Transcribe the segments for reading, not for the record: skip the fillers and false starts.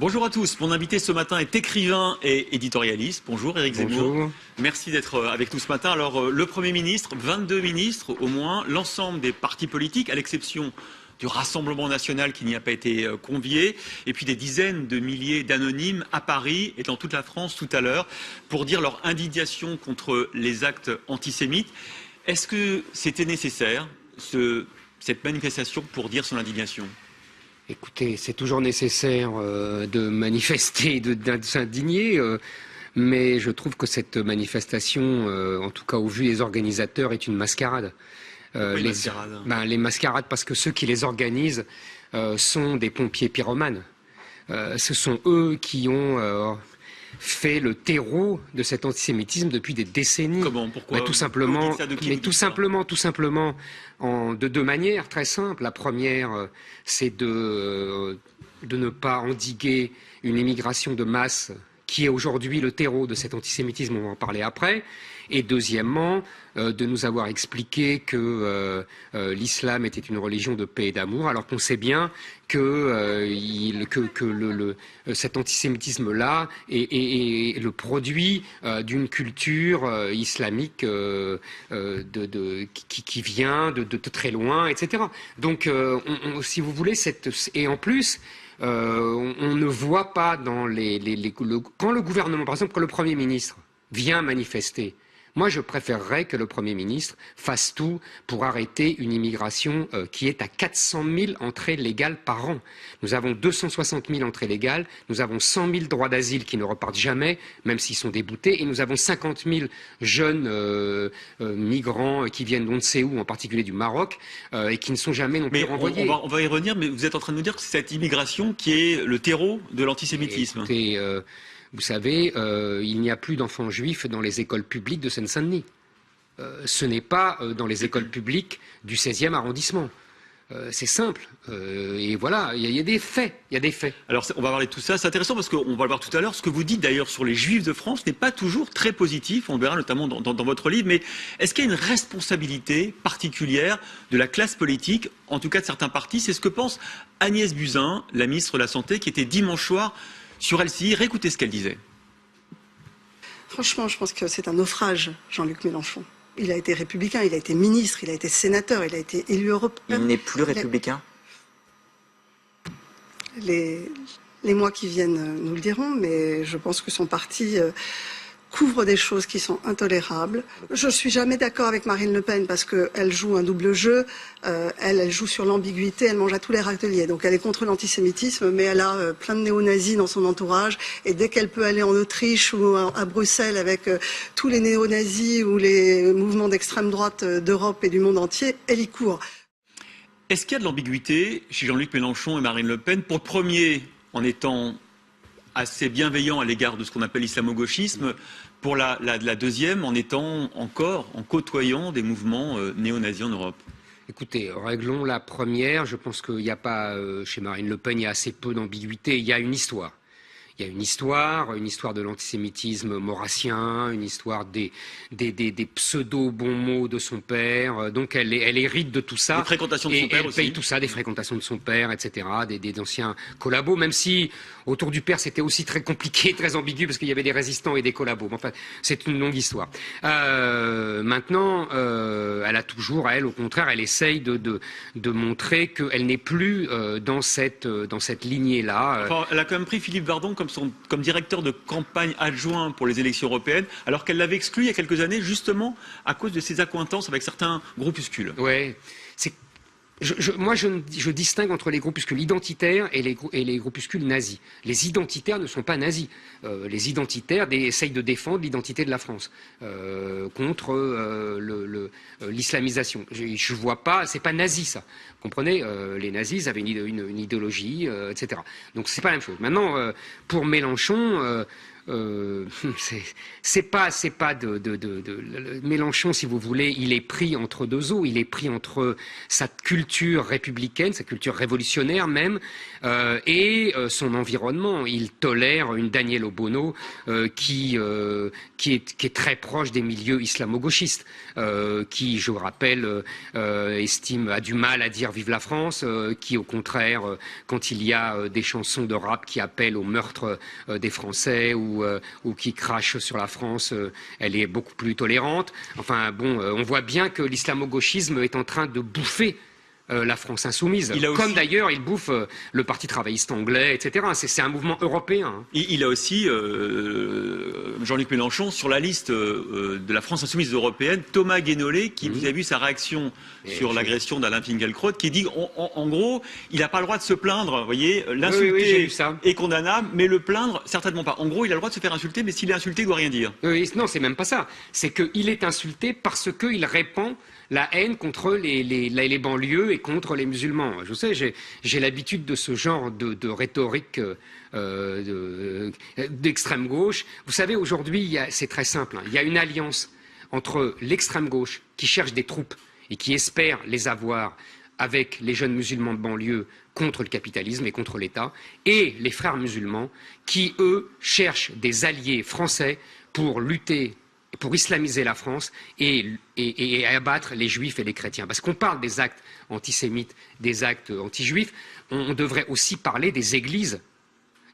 Bonjour à tous. Mon invité ce matin est écrivain et éditorialiste. Bonjour Éric Zemmour. Bonjour. Merci d'être avec nous ce matin. Alors, le Premier ministre, 22 ministres au moins, l'ensemble des partis politiques, à l'exception du Rassemblement national qui n'y a pas été convié, et puis des dizaines de milliers d'anonymes à Paris et dans toute la France tout à l'heure pour dire leur indignation contre les actes antisémites. Est-ce que c'était nécessaire, cette manifestation, pour dire son indignation ? Écoutez, c'est toujours nécessaire de manifester, de s'indigner, mais je trouve que cette manifestation, en tout cas au vu des organisateurs, est une mascarade. Les mascarades, parce que ceux qui les organisent sont des pompiers pyromanes. Ce sont eux qui ont fait le terreau de cet antisémitisme depuis des décennies. Comment ? Pourquoi ? Tout simplement, de deux manières très simples. La première, c'est de ne pas endiguer une immigration de masse qui est aujourd'hui le terreau de cet antisémitisme, on va en parler après. Et deuxièmement, de nous avoir expliqué que l'islam était une religion de paix et d'amour, alors qu'on sait bien que cet antisémitisme-là est le produit d'une culture islamique qui vient de très loin, etc. Donc, si vous voulez, et en plus, on ne voit pas dans quand le gouvernement, par exemple, quand le Premier ministre vient manifester, moi, je préférerais que le Premier ministre fasse tout pour arrêter une immigration qui est à 400 000 entrées légales par an. Nous avons 260 000 entrées légales, nous avons 100 000 droits d'asile qui ne repartent jamais, même s'ils sont déboutés, et nous avons 50 000 jeunes migrants qui viennent d'on ne sait où, en particulier du Maroc, et qui ne sont jamais non plus renvoyés. On va y revenir, mais vous êtes en train de nous dire que c'est cette immigration qui est le terreau de l'antisémitisme. Écoutez, vous savez, il n'y a plus d'enfants juifs dans les écoles publiques de Seine-Saint-Denis. Ce n'est pas dans les écoles publiques du 16e arrondissement. C'est simple. Et voilà, il y a des faits. Alors, on va parler de tout ça. C'est intéressant parce qu'on va le voir tout à l'heure. Ce que vous dites d'ailleurs sur les Juifs de France n'est pas toujours très positif. On le verra notamment dans votre livre. Mais est-ce qu'il y a une responsabilité particulière de la classe politique, en tout cas de certains partis? C'est ce que pense Agnès Buzyn, la ministre de la Santé, qui était dimanche soir sur LCI. Réécoutez ce qu'elle disait. Franchement, je pense que c'est un naufrage, Jean-Luc Mélenchon. Il a été républicain, il a été ministre, il a été sénateur, il a été élu européen. Il n'est plus républicain. Les mois qui viennent nous le diront, mais je pense que son parti couvre des choses qui sont intolérables. Je ne suis jamais d'accord avec Marine Le Pen parce qu'elle joue un double jeu. Elle joue sur l'ambiguïté, elle mange à tous les râteliers. Donc elle est contre l'antisémitisme, mais elle a plein de néo-nazis dans son entourage. Et dès qu'elle peut aller en Autriche ou à Bruxelles avec tous les néo-nazis ou les mouvements d'extrême droite d'Europe et du monde entier, elle y court. Est-ce qu'il y a de l'ambiguïté chez Jean-Luc Mélenchon et Marine Le Pen? Pour le premier, en étant assez bienveillant à l'égard de ce qu'on appelle l'islamo-gauchisme, pour la deuxième, en côtoyant des mouvements néo-nazis en Europe? Écoutez, réglons la première. Je pense qu'il n'y a pas, chez Marine Le Pen, il y a assez peu d'ambiguïté. Il y a une histoire. Il y a une histoire de l'antisémitisme maurassien, une histoire des pseudo-bons mots de son père. Donc elle hérite de tout ça. Des fréquentations de son père aussi. Elle paye tout ça, des fréquentations de son père, etc., des anciens collabos, même si autour du père c'était aussi très compliqué, très ambigu, parce qu'il y avait des résistants et des collabos. Enfin, c'est une longue histoire. Maintenant, elle a toujours, elle, au contraire, elle essaye de montrer qu'elle n'est plus dans cette lignée-là. Enfin, elle a quand même pris Philippe Bardon comme directeur de campagne adjoint pour les élections européennes, alors qu'elle l'avait exclu il y a quelques années, justement à cause de ses accointances avec certains groupuscules. Ouais, moi, je distingue entre les groupuscules identitaires et les groupuscules nazis. Les identitaires ne sont pas nazis. Les identitaires essayent de défendre l'identité de la France contre l'islamisation. Je vois pas, c'est pas nazi ça. Vous comprenez, les nazis avaient une idéologie, etc. Donc c'est pas la même chose. Maintenant, pour Mélenchon, c'est pas Mélenchon, si vous voulez, il est pris entre deux eaux. Il est pris entre sa culture républicaine, sa culture révolutionnaire même, et son environnement. Il tolère une Danielle Obono qui est très proche des milieux islamo-gauchistes, qui, je vous rappelle, a du mal à dire vive la France, qui au contraire, quand il y a des chansons de rap qui appellent au meurtre des Français ou qui crachent sur la France, elle est beaucoup plus tolérante. Enfin bon, on voit bien que l'islamo-gauchisme est en train de bouffer la France insoumise, comme d'ailleurs il bouffe le Parti travailliste anglais, etc. C'est un mouvement européen. Il a aussi, Jean-Luc Mélenchon, sur la liste de la France insoumise européenne, Thomas Guénolé, qui, vous avez vu sa réaction sur l'agression d'Alain Finkielkraut, qui dit en gros, il n'a pas le droit de se plaindre, vous voyez, l'insulter est condamnable, mais le plaindre, certainement pas. En gros, il a le droit de se faire insulter, mais s'il est insulté, il ne doit rien dire. Non, c'est même pas ça. C'est qu'il est insulté parce qu'il répand la haine contre les banlieues et contre les musulmans. Je sais, j'ai l'habitude de ce genre de rhétorique d'extrême gauche. Vous savez, aujourd'hui, c'est très simple. Il y a une alliance entre l'extrême gauche qui cherche des troupes et qui espère les avoir avec les jeunes musulmans de banlieue contre le capitalisme et contre l'État, et les frères musulmans qui, eux, cherchent des alliés français pour lutter, pour islamiser la France et abattre les juifs et les chrétiens. Parce qu'on parle des actes antisémites, des actes anti-juifs, on devrait aussi parler des églises.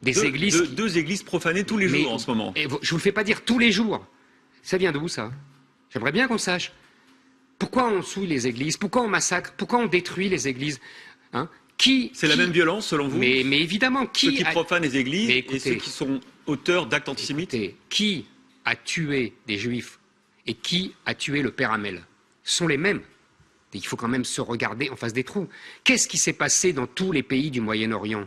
Deux églises profanées tous les jours en ce moment. Je ne vous le fais pas dire tous les jours. Ça vient d'où, ça? J'aimerais bien qu'on sache. Pourquoi on souille les églises? Pourquoi on massacre? Pourquoi on détruit les églises? C'est la même violence, selon vous? Mais évidemment, ceux qui profanent les églises et ceux qui sont auteurs d'actes antisémites? Qui a tué des juifs et qui a tué le père Hamel sont les mêmes. Et il faut quand même se regarder en face des trous. Qu'est-ce qui s'est passé dans tous les pays du Moyen-Orient?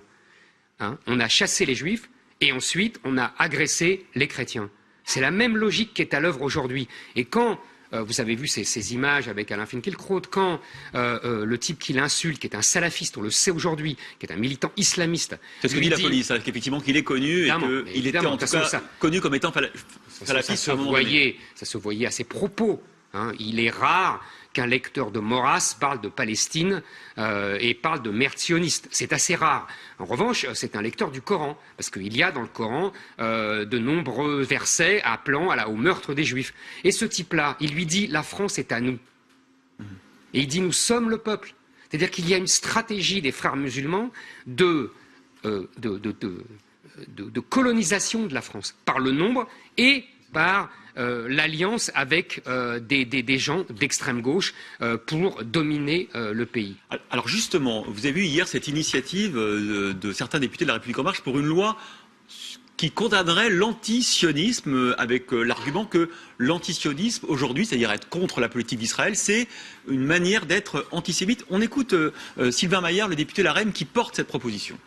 On a chassé les juifs et ensuite on a agressé les chrétiens. C'est la même logique qui est à l'œuvre aujourd'hui. Et quand vous avez vu ces images avec Alain Finkielkraut, quand le type qui l'insulte, qui est un salafiste, on le sait aujourd'hui, qui est un militant islamiste. C'est ce que dit la police, qu'effectivement qu'il est connu et qu'il était en tout cas connu comme étant salafiste. Ça se voyait à ses propos. Il est rare qu'un lecteur de Maurras parle de Palestine et parle de merde sioniste. C'est assez rare. En revanche, c'est un lecteur du Coran, parce qu'il y a dans le Coran de nombreux versets appelant au meurtre des Juifs. Et ce type-là, il lui dit « la France est à nous ». Et il dit « nous sommes le peuple ». C'est-à-dire qu'il y a une stratégie des frères musulmans de colonisation de la France, par le nombre et par l'alliance avec des gens d'extrême gauche pour dominer le pays. Alors justement, vous avez vu hier cette initiative de certains députés de la République En Marche pour une loi qui condamnerait l'antisionisme avec l'argument que l'antisionisme aujourd'hui, c'est-à-dire être contre la politique d'Israël, c'est une manière d'être antisémite. On écoute Sylvain Maillard, le député LaREM, qui porte cette proposition.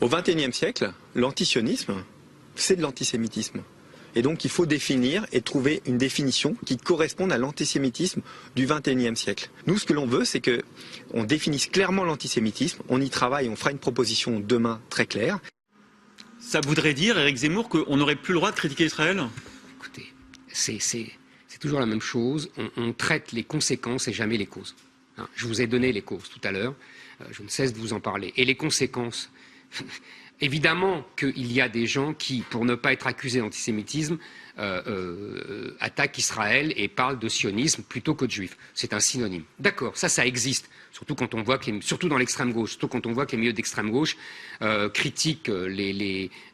Au XXIe siècle, l'antisionisme, c'est de l'antisémitisme. Et donc il faut définir et trouver une définition qui corresponde à l'antisémitisme du XXIe siècle. Nous, ce que l'on veut, c'est qu'on définisse clairement l'antisémitisme, on y travaille, on fera une proposition demain très claire. Ça voudrait dire, Éric Zemmour, qu'on n'aurait plus le droit de critiquer Israël? Écoutez, c'est toujours la même chose, on traite les conséquences et jamais les causes. Je vous ai donné les causes tout à l'heure, je ne cesse de vous en parler. Et les conséquences... Évidemment qu'il y a des gens qui, pour ne pas être accusés d'antisémitisme, attaquent Israël et parlent de sionisme plutôt que de juifs. C'est un synonyme. D'accord, ça existe. Surtout quand on voit surtout dans l'extrême gauche, surtout quand on voit que les milieux d'extrême gauche critiquent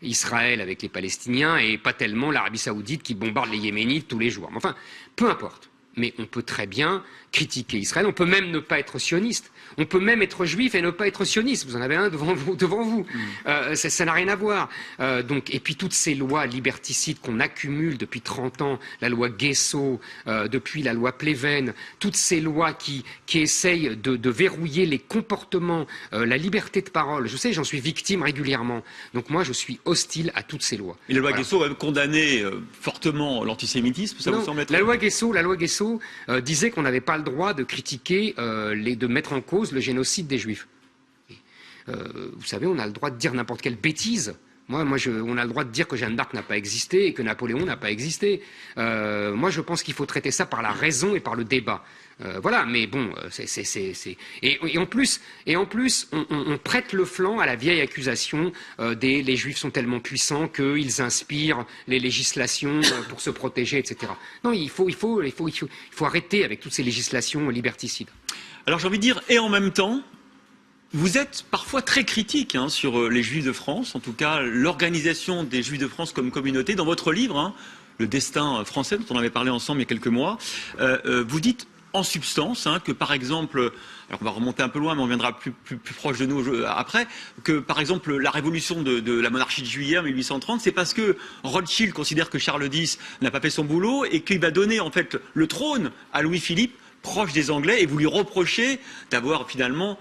Israël avec les Palestiniens et pas tellement l'Arabie Saoudite qui bombarde les Yéménites tous les jours. Mais enfin, peu importe. Mais on peut très bien critiquer Israël, on peut même ne pas être sioniste, on peut même être juif et ne pas être sioniste, vous en avez un devant vous. Ça n'a rien à voir. Et puis toutes ces lois liberticides qu'on accumule depuis 30 ans, la loi Guesso, depuis la loi Pleven, toutes ces lois qui essayent de verrouiller les comportements, la liberté de parole, je sais, j'en suis victime régulièrement, donc moi je suis hostile à toutes ces lois. Et la loi Guesso a condamné fortement l'antisémitisme, ça vous semble être... La loi Guesso disait qu'on n'avait pas le droit de critiquer, de mettre en cause le génocide des Juifs. Vous savez, on a le droit de dire n'importe quelle bêtise On a le droit de dire que Jeanne d'Arc n'a pas existé et que Napoléon n'a pas existé. Moi, je pense qu'il faut traiter ça par la raison et par le débat. Voilà, mais bon, et en plus, on prête le flanc à la vieille accusation les Juifs sont tellement puissants qu'ils inspirent les législations pour se protéger, etc. Non, il faut arrêter avec toutes ces législations liberticides. Alors j'ai envie de dire, et en même temps, vous êtes parfois très critique sur les Juifs de France, en tout cas l'organisation des Juifs de France comme communauté. Dans votre livre, Le destin français, dont on avait parlé ensemble il y a quelques mois, vous dites en substance que par exemple, alors on va remonter un peu loin mais on reviendra plus proche de nous après, que par exemple la révolution de la monarchie de Juillet en 1830, c'est parce que Rothschild considère que Charles X n'a pas fait son boulot et qu'il va donner en fait le trône à Louis-Philippe, proche des Anglais, et vous lui reprochez d'avoir finalement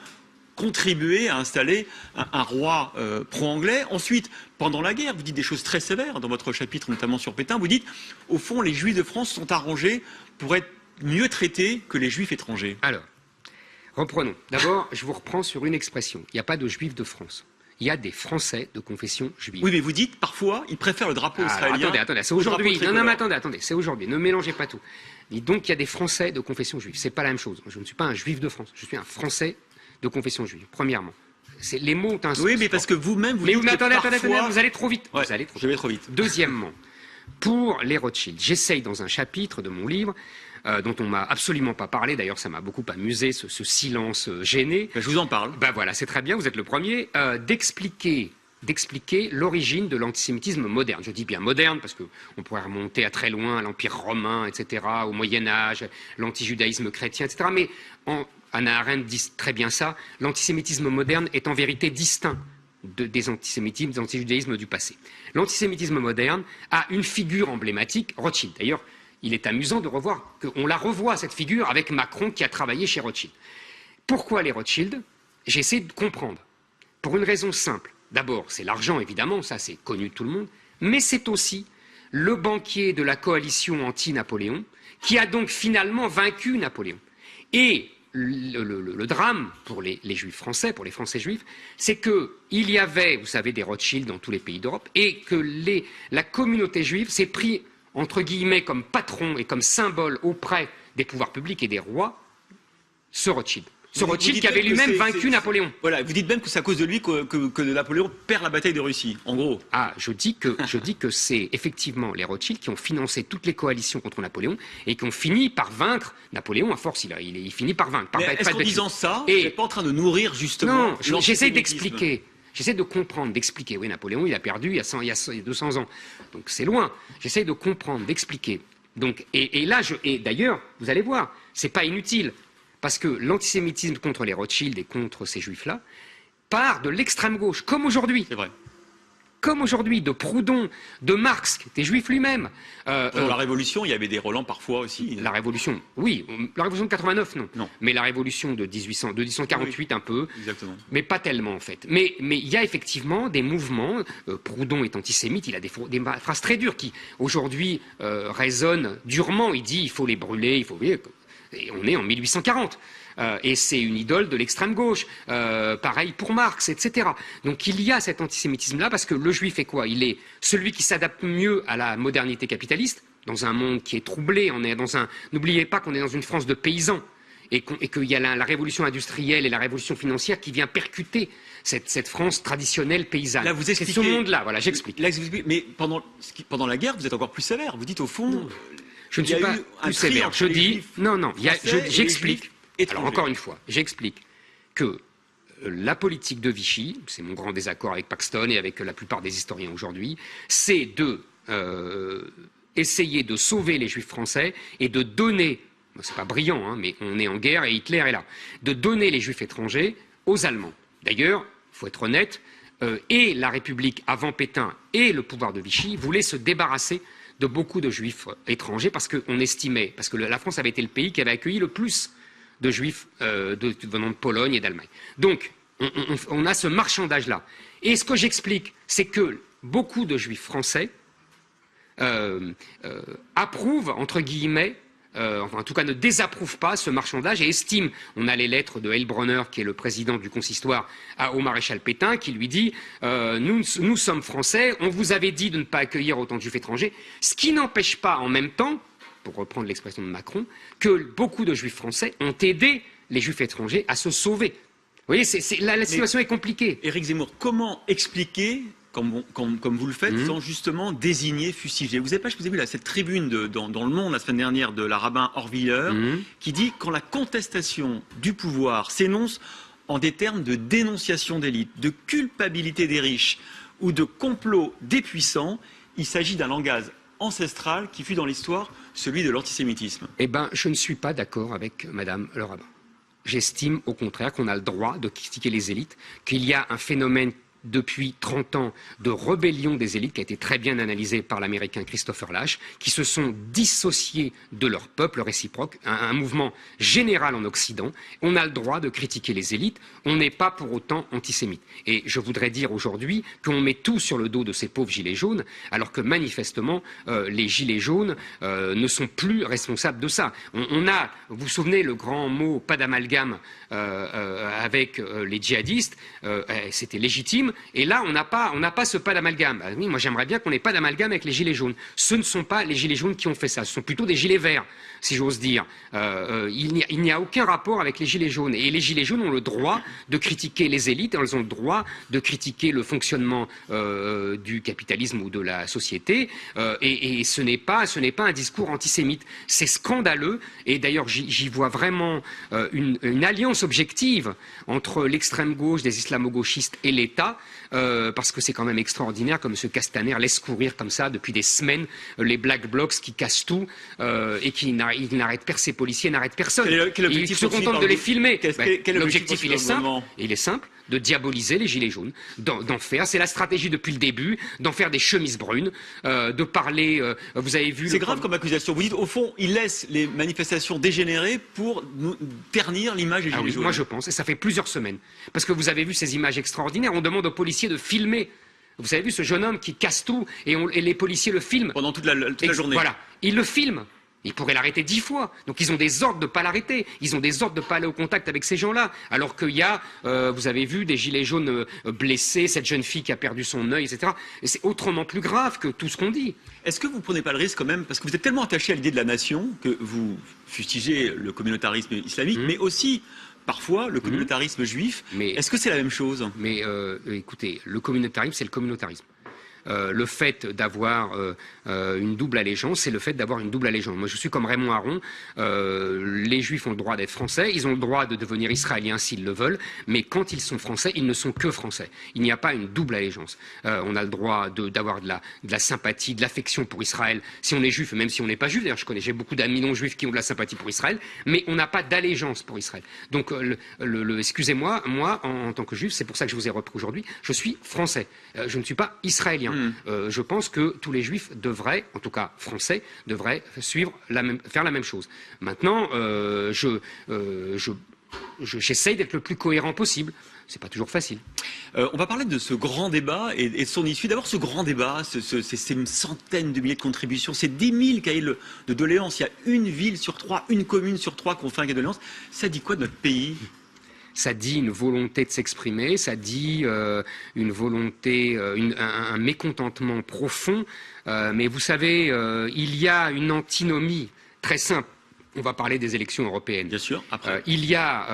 contribué à installer un roi pro-anglais. Ensuite, pendant la guerre, vous dites des choses très sévères dans votre chapitre, notamment sur Pétain. Vous dites, au fond, les Juifs de France sont arrangés pour être mieux traités que les Juifs étrangers. Alors, reprenons. D'abord, je vous reprends sur une expression. Il n'y a pas de Juifs de France. Il y a des Français de confession juive. Oui, mais vous dites, parfois, ils préfèrent le drapeau israélien. Attendez, c'est aujourd'hui. Non, mais attendez, c'est aujourd'hui. Ne mélangez pas tout. Et donc, il y a des Français de confession juive. C'est pas la même chose. Je ne suis pas un Juif de France. Je suis un Français de confession juive, premièrement. Les mots ont un sens. Oui, mais parce que vous-même, vous dites mais attendez, parfois... vous allez trop vite. Ouais, je vais trop vite. Deuxièmement, pour les Rothschild, j'essaye dans un chapitre de mon livre, dont on m'a absolument pas parlé, d'ailleurs ça m'a beaucoup amusé, ce silence gêné. Je vous en parle. Voilà, c'est très bien, vous êtes le premier, d'expliquer l'origine de l'antisémitisme moderne. Je dis bien moderne parce qu'on pourrait remonter à très loin, à l'Empire romain, etc., au Moyen-Âge, l'antijudaïsme chrétien, etc. Mais Hannah Arendt dit très bien ça, l'antisémitisme moderne est en vérité distinct des antisémitismes, des antijudaïsmes du passé. L'antisémitisme moderne a une figure emblématique, Rothschild. D'ailleurs, il est amusant de revoir qu'on la revoit, cette figure, avec Macron qui a travaillé chez Rothschild. Pourquoi les Rothschild? J'essaie de comprendre. Pour une raison simple. D'abord, c'est l'argent, évidemment, ça c'est connu de tout le monde, mais c'est aussi le banquier de la coalition anti-Napoléon qui a donc finalement vaincu Napoléon. Et le drame pour les Juifs français, pour les Français juifs, c'est qu'il y avait, vous savez, des Rothschild dans tous les pays d'Europe et que la communauté juive s'est pris, entre guillemets, comme patron et comme symbole auprès des pouvoirs publics et des rois, ce Rothschild. Ce Rothschild qui avait lui-même vaincu Napoléon. Voilà, vous dites même que c'est à cause de lui que Napoléon perd la bataille de Russie, en gros. Ah, je dis que c'est effectivement les Rothschild qui ont financé toutes les coalitions contre Napoléon et qui ont fini par vaincre Napoléon. À force, il finit par vaincre. Est-ce qu'en disant ça, vous n'êtes pas en train de nourrir justement... Non, j'essaie d'expliquer. J'essaie de comprendre, d'expliquer. Oui, Napoléon, il a perdu il y a 200 ans. Donc c'est loin. J'essaie de comprendre, d'expliquer. Donc, et d'ailleurs, vous allez voir, c'est pas inutile. Parce que l'antisémitisme contre les Rothschild et contre ces juifs-là part de l'extrême gauche, comme aujourd'hui. C'est vrai. Comme aujourd'hui, de Proudhon, de Marx, qui était juif lui-même. Pour la Révolution, il y avait des Roland parfois aussi. La Révolution, oui. La Révolution de 89, non. Non. Mais la Révolution de 1848, oui, un peu. Exactement. Mais pas tellement, en fait. Mais il y a effectivement des mouvements. Proudhon est antisémite, il a des phrases très dures qui, aujourd'hui, résonnent durement. Il dit il faut les brûler, il faut... Et on est en 1840. Et c'est une idole de l'extrême gauche. Pareil pour Marx, etc. Donc il y a cet antisémitisme-là parce que le juif est quoi? Il est celui qui s'adapte mieux à la modernité capitaliste, dans un monde qui est troublé. N'oubliez pas qu'on est dans une France de paysans et qu'il y a la révolution industrielle et la révolution financière qui vient percuter cette France traditionnelle paysanne. Là, vous expliquez... C'est ce monde-là, voilà, j'explique. Mais pendant la guerre, vous êtes encore plus sévère. Vous dites au fond... Non. Je ne suis pas plus sévère. Je dis, j'explique. Alors encore une fois, j'explique que la politique de Vichy, c'est mon grand désaccord avec Paxton et avec la plupart des historiens aujourd'hui, c'est de essayer de sauver les Juifs français et de donner, c'est pas brillant, mais on est en guerre et Hitler est là, de donner les Juifs étrangers aux Allemands. D'ailleurs, il faut être honnête, et la République avant Pétain et le pouvoir de Vichy voulaient se débarrasser de beaucoup de juifs étrangers parce qu'on estimait, parce que la France avait été le pays qui avait accueilli le plus de juifs venant de Pologne et d'Allemagne. Donc, on a ce marchandage-là. Et ce que j'explique, c'est que beaucoup de juifs français approuvent, entre guillemets, enfin en tout cas ne désapprouve pas ce marchandage et estime, on a les lettres de Heilbronner, qui est le président du consistoire, au maréchal Pétain, qui lui dit nous sommes français, on vous avait dit de ne pas accueillir autant de juifs étrangers, ce qui n'empêche pas en même temps, pour reprendre l'expression de Macron, que beaucoup de juifs français ont aidé les juifs étrangers à se sauver. Vous voyez, la situation est compliquée. Éric Zemmour, comment expliquer, comme vous le faites, sans justement désigner, fustiger? Vous avez vu là, cette tribune dans Le Monde la semaine dernière de la rabbin Horviller, qui dit quand la contestation du pouvoir s'énonce en des termes de dénonciation d'élite, de culpabilité des riches ou de complot des puissants, il s'agit d'un langage ancestral qui fut dans l'histoire celui de l'antisémitisme. Eh bien, je ne suis pas d'accord avec Madame le rabbin. J'estime au contraire qu'on a le droit de critiquer les élites, qu'il y a un phénomène depuis 30 ans de rébellion des élites qui a été très bien analysé par l'américain Christopher Lasch, qui se sont dissociés de leur peuple réciproque, un mouvement général en Occident. On a le droit de critiquer les élites, on n'est pas pour autant antisémite. Et je voudrais dire aujourd'hui qu'on met tout sur le dos de ces pauvres gilets jaunes, alors que manifestement les gilets jaunes ne sont plus responsables de ça. On a, vous vous souvenez, le grand mot pas d'amalgame avec les djihadistes, c'était légitime. Et là, on n'a pas ce pas d'amalgame. Oui, moi, j'aimerais bien qu'on n'ait pas d'amalgame avec les gilets jaunes. Ce ne sont pas les gilets jaunes qui ont fait ça. Ce sont plutôt des gilets verts, si j'ose dire. Il n'y a aucun rapport avec les gilets jaunes. Et les gilets jaunes ont le droit de critiquer les élites. Elles ont le droit de critiquer le fonctionnement du capitalisme ou de la société. Et ce n'est pas un discours antisémite. C'est scandaleux. Et d'ailleurs, j'y vois vraiment une alliance objective entre l'extrême gauche des islamo-gauchistes et l'État. Parce que c'est quand même extraordinaire comme M. Castaner laisse courir comme ça depuis des semaines les Black Blocs qui cassent tout et qui n'arrêtent ces policiers n'arrêtent personne. Ils se contentent de les filmer. L'objectif, il est simple, de diaboliser les gilets jaunes, d'en faire, c'est la stratégie depuis le début, d'en faire des chemises brunes, de parler, vous avez vu... C'est grave comme accusation. Vous dites, au fond, ils laissent les manifestations dégénérer pour nous ternir l'image des gilets jaunes. Moi je pense, et ça fait plusieurs semaines. Parce que vous avez vu ces images extraordinaires, on demande aux policiers de filmer. Vous avez vu ce jeune homme qui casse tout, et les policiers le filment. Pendant toute la journée. Voilà, ils le filment. Ils pourraient l'arrêter 10 fois. Donc ils ont des ordres de ne pas l'arrêter. Ils ont des ordres de ne pas aller au contact avec ces gens-là. Alors qu'il y a, vous avez vu, des gilets jaunes blessés, cette jeune fille qui a perdu son œil, etc. Et c'est autrement plus grave que tout ce qu'on dit. Est-ce que vous ne prenez pas le risque quand même, parce que vous êtes tellement attaché à l'idée de la nation, que vous fustigez le communautarisme islamique, mais aussi... parfois, le communautarisme juif, est-ce que c'est la même chose? Mais écoutez, le communautarisme, c'est le communautarisme. Le fait d'avoir une double allégeance, c'est le fait d'avoir une double allégeance. Moi, je suis comme Raymond Aron. Les Juifs ont le droit d'être français. Ils ont le droit de devenir israéliens s'ils le veulent. Mais quand ils sont français, ils ne sont que français. Il n'y a pas une double allégeance. On a le droit d'avoir de la sympathie, de l'affection pour Israël si on est juif, même si on n'est pas juif. D'ailleurs, j'ai beaucoup d'amis non juifs qui ont de la sympathie pour Israël. Mais on n'a pas d'allégeance pour Israël. Donc, excusez-moi, moi, en tant que juif, c'est pour ça que je vous ai repris aujourd'hui, je suis français. Je ne suis pas israélien. Je pense que tous les juifs devraient, en tout cas français, devraient faire la même chose. Maintenant, j'essaye d'être le plus cohérent possible. C'est pas toujours facile. On va parler de ce grand débat et de son issue. D'abord, ce grand débat, c'est une centaine de milliers de contributions, c'est 10 000 cahiers de doléances. Il y a une ville sur 3, une commune sur 3 qui ont fait un cahier de doléances. Ça dit quoi de notre pays ? Ça dit une volonté de s'exprimer, ça dit une volonté, un mécontentement profond. Mais vous savez, il y a une antinomie très simple. On va parler des élections européennes. Bien sûr, après. Il y a...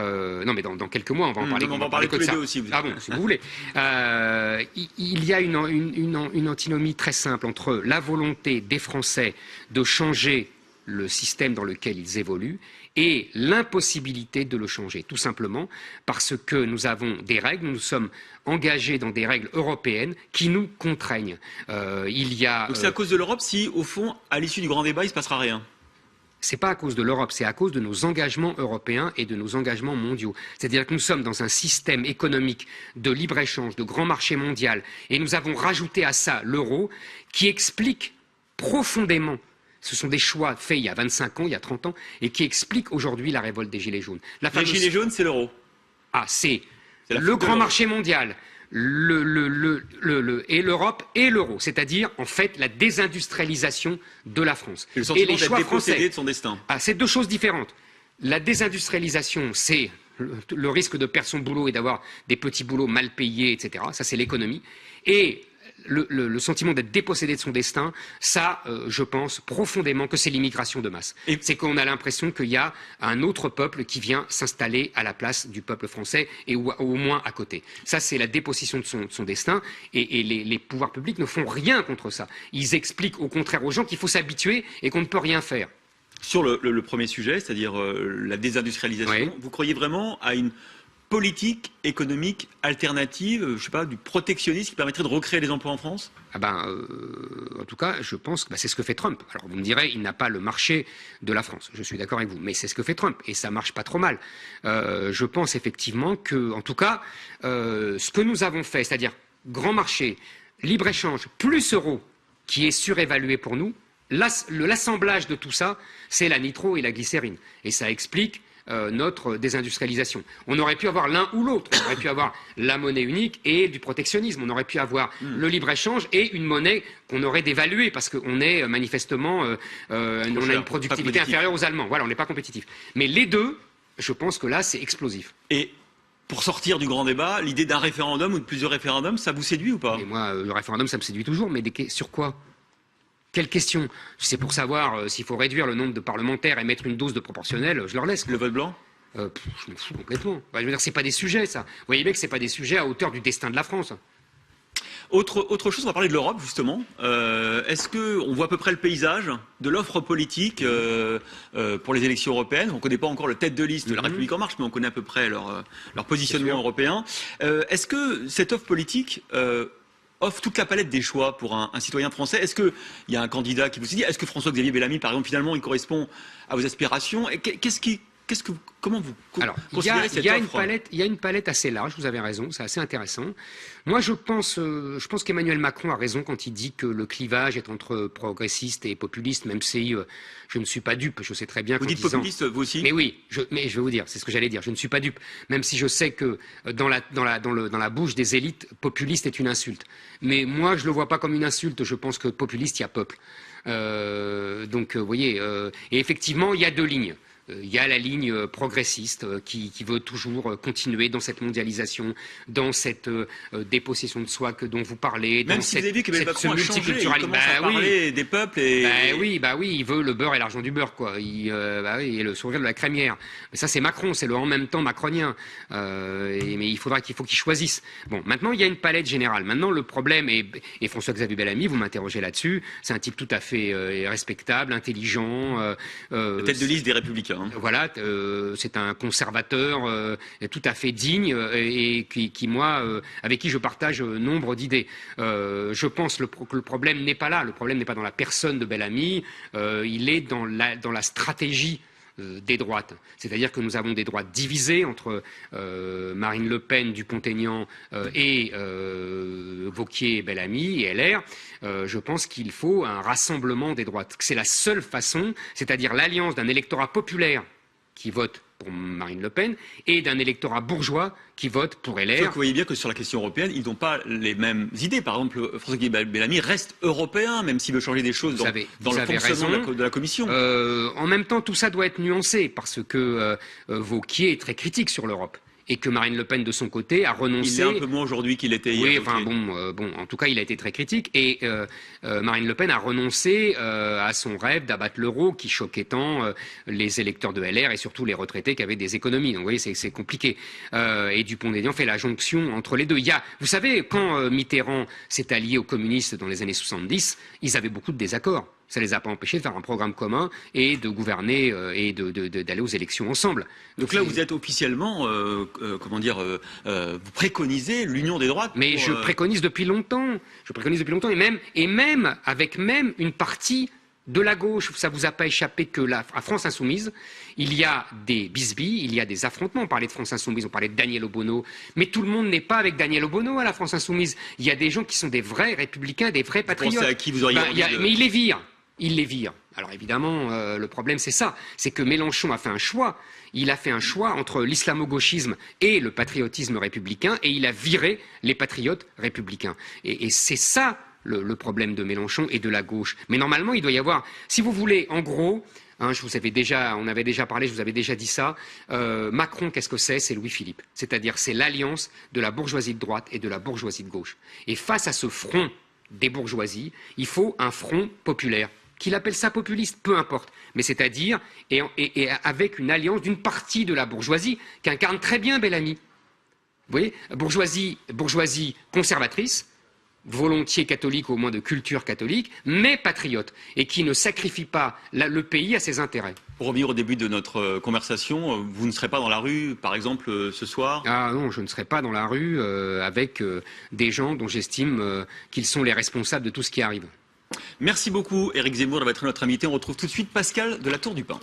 non, mais dans quelques mois, on va en parler. On va en parler tous les deux aussi. Ah bon, si vous voulez. Il y a une antinomie très simple entre la volonté des Français de changer le système dans lequel ils évoluent et l'impossibilité de le changer, tout simplement parce que nous avons des règles, nous sommes engagés dans des règles européennes qui nous contraignent. Donc c'est à cause de l'Europe si, au fond, à l'issue du grand débat, il ne se passera rien? C'est pas à cause de l'Europe, c'est à cause de nos engagements européens et de nos engagements mondiaux. C'est-à-dire que nous sommes dans un système économique de libre-échange, de grand marché mondial, et nous avons rajouté à ça l'euro qui explique profondément. Ce sont des choix faits il y a 25 ans, il y a 30 ans, et qui expliquent aujourd'hui la révolte des Gilets jaunes. Les Gilets jaunes, c'est l'euro. Ah, c'est le grand marché mondial, et l'Europe et l'euro, c'est-à-dire en fait la désindustrialisation de la France. Et le sentiment les d'être choix dépossédé français. de son destin. Ah, c'est deux choses différentes. La désindustrialisation, c'est le risque de perdre son boulot et d'avoir des petits boulots mal payés, etc. Ça, c'est l'économie. Et le sentiment d'être dépossédé de son destin, ça, je pense profondément que c'est l'immigration de masse. C'est qu'on a l'impression qu'il y a un autre peuple qui vient s'installer à la place du peuple français et au moins à côté. Ça, c'est la dépossession de son destin et les pouvoirs publics ne font rien contre ça. Ils expliquent au contraire aux gens qu'il faut s'habituer et qu'on ne peut rien faire. Sur le premier sujet, c'est-à-dire la désindustrialisation, Oui. vous croyez vraiment à une politique économique alternative, je sais pas, du protectionnisme qui permettrait de recréer des emplois en France? En tout cas, je pense que c'est ce que fait Trump. Alors vous me direz, il n'a pas le marché de la France. Je suis d'accord avec vous, mais c'est ce que fait Trump et ça marche pas trop mal. Je pense effectivement que, en tout cas, ce que nous avons fait, c'est-à-dire grand marché, libre-échange, plus euro, qui est surévalué pour nous, l'assemblage de tout ça, c'est la nitro et la glycérine. Et ça explique notre désindustrialisation. On aurait pu avoir l'un ou l'autre. On aurait pu avoir la monnaie unique et du protectionnisme. On aurait pu avoir le libre-échange et une monnaie qu'on aurait dévaluée parce qu'on est manifestement, on a une productivité inférieure aux Allemands. Voilà, on n'est pas compétitif. Mais les deux, je pense que là, c'est explosif. Et pour sortir du grand débat, l'idée d'un référendum ou de plusieurs référendums, ça vous séduit ou pas? Et moi, le référendum, ça me séduit toujours, mais sur quoi? Quelle question? C'est pour savoir s'il faut réduire le nombre de parlementaires et mettre une dose de proportionnel, je leur laisse. Le vote blanc? Je m'en fous complètement. Je veux dire, c'est pas des sujets, ça. Vous voyez bien que c'est pas des sujets à hauteur du destin de la France. Autre chose, on va parler de l'Europe, justement. Est-ce qu'on voit à peu près le paysage de l'offre politique pour les élections européennes? On ne connaît pas encore le tête de liste de La République En Marche, mais on connaît à peu près leur positionnement européen. Est-ce que cette offre politique offre toute la palette des choix pour un citoyen français? Est-ce qu'il y a un candidat qui vous dit, est-ce que François-Xavier Bellamy, par exemple, finalement, il correspond à vos aspirations? Et comment vous considérez cette offre? Il y a une palette assez large, vous avez raison, c'est assez intéressant. Moi, je pense qu'Emmanuel Macron a raison quand il dit que le clivage est entre progressistes et populistes, même si je ne suis pas dupe, je sais très bien Vous dites populiste, vous aussi? Mais oui, mais je vais vous dire, c'est ce que j'allais dire, je ne suis pas dupe, même si je sais que dans la bouche des élites, populiste est une insulte. Mais moi, je ne le vois pas comme une insulte, je pense que populiste, il y a peuple. Donc, vous voyez, et effectivement, il y a deux lignes. Il y a la ligne progressiste qui veut toujours continuer dans cette mondialisation, dans cette dépossession de soi dont vous parlez. Même si vous avez vu que Macron a changé, il commence à parler des peuples et... oui, il veut le beurre et l'argent du beurre, quoi. Et le sourire de la crémière. Mais ça, c'est Macron, c'est le en même temps macronien. Mais il faut qu'il choisisse. Bon, maintenant, il y a une palette générale. Maintenant, le problème, et François-Xavier Bellamy, vous m'interrogez là-dessus, c'est un type tout à fait respectable, intelligent. Tête de liste des Républicains. Voilà, c'est un conservateur tout à fait digne et avec qui je partage nombre d'idées. Je pense que le problème n'est pas là. Le problème n'est pas dans la personne de Bellamy. Il est dans la stratégie des droites. C'est-à-dire que nous avons des droites divisées entre Marine Le Pen, Dupont-Aignan et Wauquiez et Bellamy et LR. Je pense qu'il faut un rassemblement des droites. C'est la seule façon, c'est-à-dire l'alliance d'un électorat populaire qui vote pour Marine Le Pen et d'un électorat bourgeois qui vote pour LR. Sauf que vous voyez bien que sur la question européenne, ils n'ont pas les mêmes idées. Par exemple, François-Xavier Bellamy reste européen, même s'il veut changer des choses dans le fonctionnement de la Commission. En même temps, tout ça doit être nuancé parce que Wauquiez est très critique sur l'Europe. Et que Marine Le Pen, de son côté, a renoncé... Il est un peu moins aujourd'hui qu'il était hier. Oui, enfin en tout cas, il a été très critique. Et Marine Le Pen a renoncé à son rêve d'abattre l'euro, qui choquait tant les électeurs de LR et surtout les retraités qui avaient des économies. Donc, vous voyez, c'est compliqué. Et Dupont-Aignan fait la jonction entre les deux. Vous savez, quand Mitterrand s'est allié aux communistes dans les années 70, ils avaient beaucoup de désaccords. Ça ne les a pas empêchés de faire un programme commun et de gouverner et d'aller aux élections ensemble. Donc là, vous êtes officiellement, vous préconisez l'union des droites. Mais je préconise depuis longtemps. Et même avec une partie de la gauche. Ça vous a pas échappé que à France Insoumise, il y a des bisbilles, il y a des affrontements. On parlait de France Insoumise, on parlait de Daniel Obono. Mais tout le monde n'est pas avec Daniel Obono à la France Insoumise. Il y a des gens qui sont des vrais républicains, des vrais patriotes. Vous pensez à qui vous auriez Mais il les vire. il les vire. Alors évidemment, le problème c'est ça, c'est que Mélenchon a fait un choix. Il a fait un choix entre l'islamo-gauchisme et le patriotisme républicain, et il a viré les patriotes républicains. Et c'est ça le problème de Mélenchon et de la gauche. Mais normalement, il doit y avoir, si vous voulez, en gros, hein, on avait déjà parlé, je vous avais déjà dit ça, Macron, qu'est-ce que c'est? C'est Louis-Philippe. C'est-à-dire, c'est l'alliance de la bourgeoisie de droite et de la bourgeoisie de gauche. Et face à ce front des bourgeoisies, il faut un front populaire. Qu'il appelle ça populiste, peu importe. Mais c'est-à-dire, et avec une alliance d'une partie de la bourgeoisie qu'incarne très bien Bellamy. Vous voyez, bourgeoisie conservatrice, volontiers catholique, au moins de culture catholique, mais patriote, et qui ne sacrifie pas le pays à ses intérêts. Pour revenir au début de notre conversation, vous ne serez pas dans la rue, par exemple, ce soir? Ah non, je ne serai pas dans la rue avec des gens dont j'estime qu'ils sont les responsables de tout ce qui arrive. Merci beaucoup, Éric Zemmour, d'avoir été notre invité. On retrouve tout de suite Pascal de la Tour du Pin.